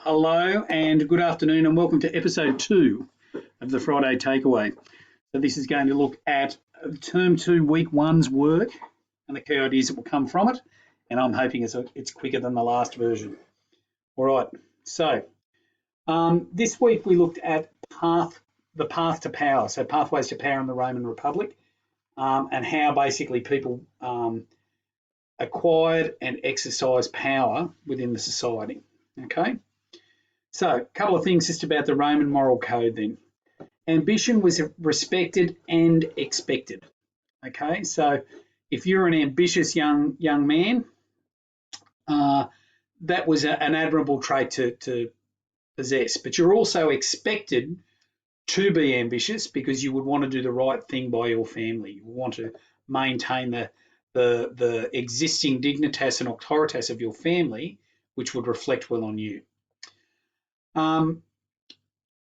Hello and good afternoon and welcome to episode 2 of the Friday Takeaway. So this is going to look at term 2, week 1's work and the key ideas that will come from it, and I'm hoping it's quicker than the last version. All right, so this week we looked at the path to power, so pathways to power in the Roman Republic, and how basically people acquired and exercised power within the society. Okay. So, a couple of things just about the Roman moral code then. Ambition was respected and expected. Okay, so if you're an ambitious young man, that was an admirable trait to possess. But you're also expected to be ambitious because you would want to do the right thing by your family. You want to maintain the existing dignitas and auctoritas of your family, which would reflect well on you.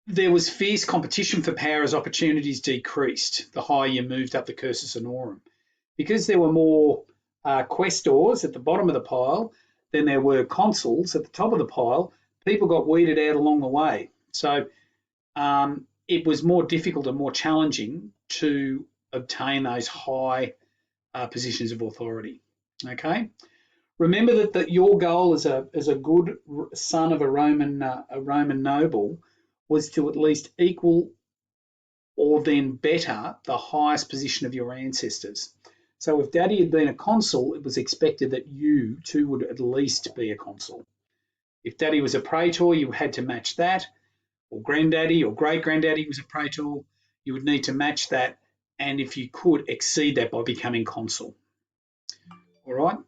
There was fierce competition for power as opportunities decreased the higher you moved up the cursus honorum. Because there were more quaestors at the bottom of the pile than there were consuls at the top of the pile, people got weeded out along the way. So it was more difficult and more challenging to obtain those high positions of authority. Okay. Remember that your goal as a good son of a Roman noble was to at least equal or then better the highest position of your ancestors. So if Daddy had been a consul, it was expected that you too would at least be a consul. If Daddy was a praetor, you had to match that, or Granddaddy or great-granddaddy was a praetor, you would need to match that, and if you could, exceed that by becoming consul. All right?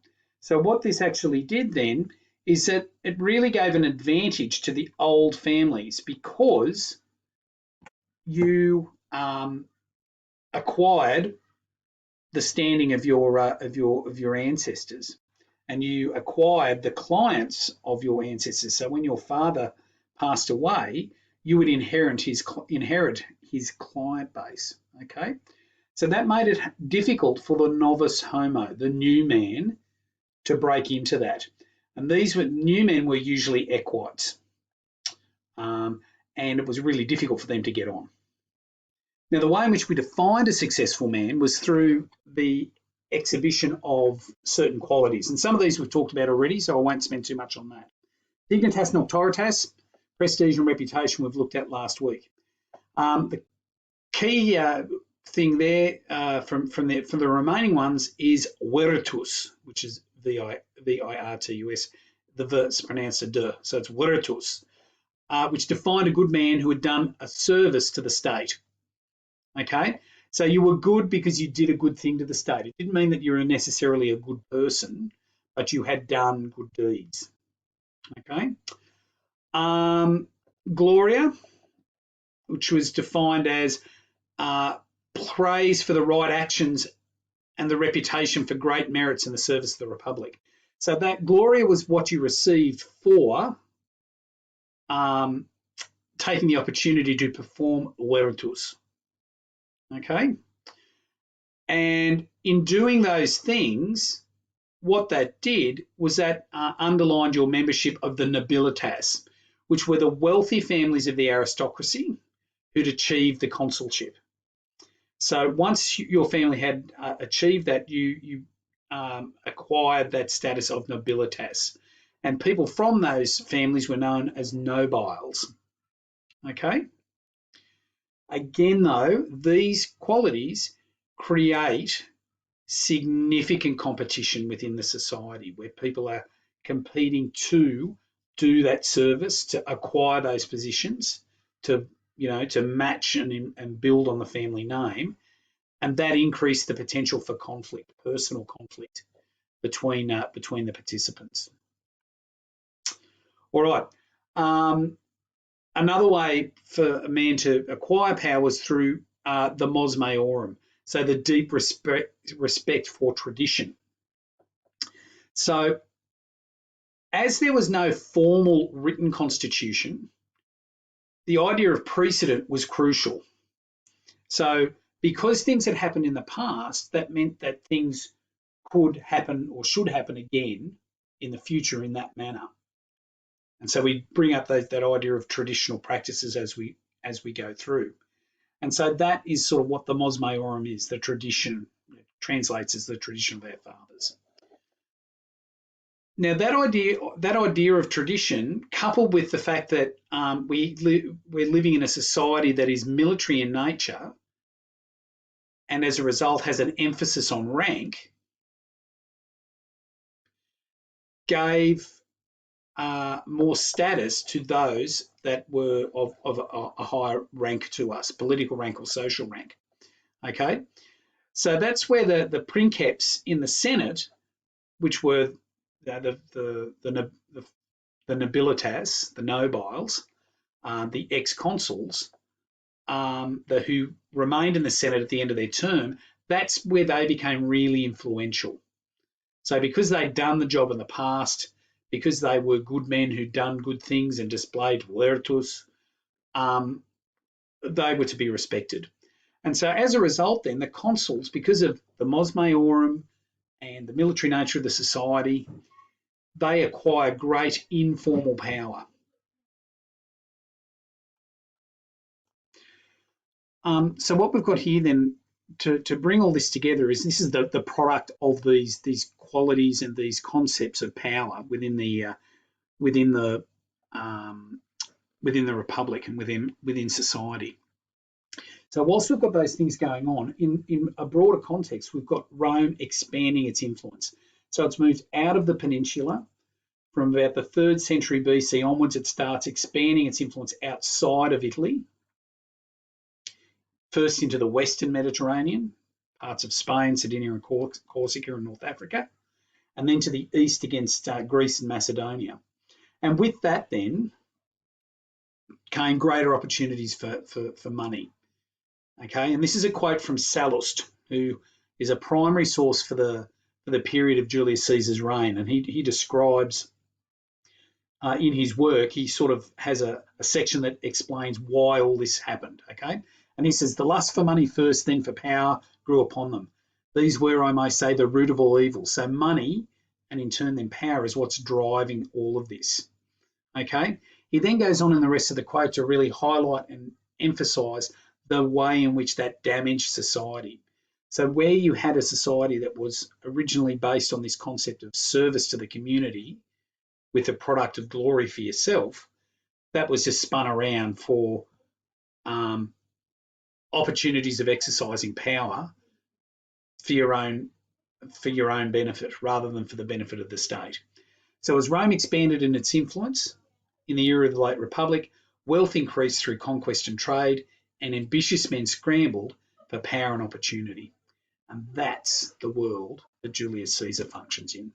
So what this actually did then is that it really gave an advantage to the old families because you acquired the standing of your ancestors, and you acquired the clients of your ancestors. So when your father passed away, you would inherit his client base. Okay, so that made it difficult for the novice homo, the new man, to break into that. And these new men were usually equites, and it was really difficult for them to get on. Now, the way in which we defined a successful man was through the exhibition of certain qualities, and some of these we've talked about already, so I won't spend too much on that. Dignitas and auctoritas, prestige and reputation, we've looked at last week. The key thing there from the remaining ones is virtus, which is virtus. The vert's pronounced a d, so it's virtus, which defined a good man who had done a service to the state. Okay, so you were good because you did a good thing to the state. It didn't mean that you were necessarily a good person, but you had done good deeds. Okay, gloria, which was defined as praise for the right actions and the reputation for great merits in the service of the Republic. So that gloria was what you received for taking the opportunity to perform virtus. Okay? And in doing those things, what that did was that underlined your membership of the nobilitas, which were the wealthy families of the aristocracy who'd achieved the consulship. So once your family had achieved that, you acquired that status of nobilitas, and people from those families were known as nobiles. Okay. Again, though, these qualities create significant competition within the society where people are competing to do that service, to acquire those positions, to match and build on the family name, and that increased the potential for conflict, personal conflict between the participants. All right. Another way for a man to acquire power was through the mos maiorum, so the deep respect for tradition. So as there was no formal written constitution, the idea of precedent was crucial. So because things had happened in the past, that meant that things could happen or should happen again in the future in that manner. And so we bring up that idea of traditional practices as we go through. And so that is sort of what the Mos Maiorum is, the tradition. It translates as the tradition of our fathers. Now that idea of tradition, coupled with the fact that we're living in a society that is military in nature, and as a result has an emphasis on rank, gave more status to those that were of a higher rank to us, political rank or social rank. Okay, so that's where the princeps in the Senate, which were the nobilitas, the nobiles, the ex-consuls, who remained in the Senate at the end of their term, that's where they became really influential. So because they'd done the job in the past, because they were good men who'd done good things and displayed virtus, they were to be respected. And so as a result then, the consuls, because of the Mos Maiorum and the military nature of the society, they acquire great informal power. So what we've got here then to bring all this together is this is the product of these qualities and these concepts of power within the republic and within society. So whilst we've got those things going on, in a broader context, we've got Rome expanding its influence. So it's moved out of the peninsula. From about the 3rd century BC onwards, it starts expanding its influence outside of Italy. First into the Western Mediterranean, parts of Spain, Sardinia and Corsica and North Africa, and then to the east against Greece and Macedonia. And with that then came greater opportunities for money. Okay, and this is a quote from Sallust, who is a primary source for the period of Julius Caesar's reign, and he describes in his work, he sort of has a section that explains why all this happened. Okay, and he says the lust for money first, then for power grew upon them. These were, I may say, the root of all evil. So money, and in turn then power, is what's driving all of this. Okay, he then goes on in the rest of the quote to really highlight and emphasise the way in which that damaged society. So where you had a society that was originally based on this concept of service to the community with a product of glory for yourself, that was just spun around for opportunities of exercising power for your own benefit rather than for the benefit of the state. So as Rome expanded in its influence in the era of the late Republic, wealth increased through conquest and trade, and ambitious men scrambled for power and opportunity. And that's the world that Julius Caesar functions in.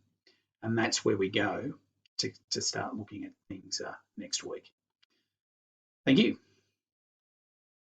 And that's where we go to start looking at things next week. Thank you.